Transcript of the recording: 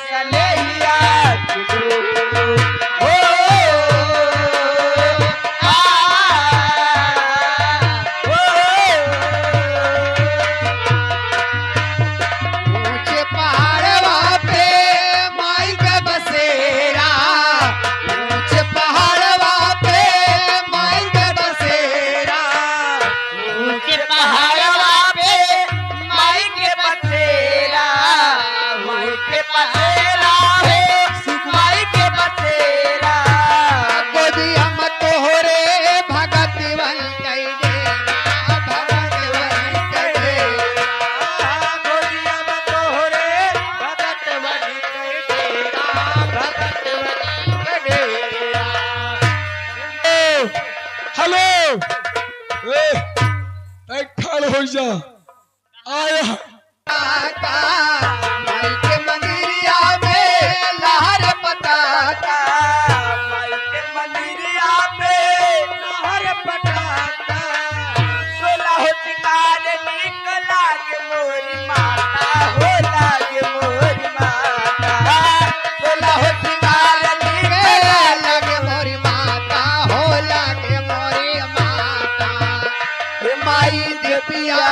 सनैया के डोर। हो आ हो ऊंचे पहाड़वा पे माई के बसेरा, ऊंचे पहाड़वा पे माई के बसेरा। ऊंचे पहाड़वा पे माई के बसेरा, माई के बसेरा है माई के बसेरा। गोदिया में तोहरे भगतवन कई डेरा, भगतवन कई डेरा। गोदिया में तोहरे भगत बनी के डेरा, भगत बनी के डेरा। हेलो खड़ हो जा आया पताका, माई के मंदिरिया में लहर पताका। माई के मंदिरिया पे लहर पटाका। सोलह शिकार निक लागे मोरी माता, हो लागे मोरी माता। सोलह शिकार निक लगे मोरी माता, हो लगे मोरी माता। हे माई देविया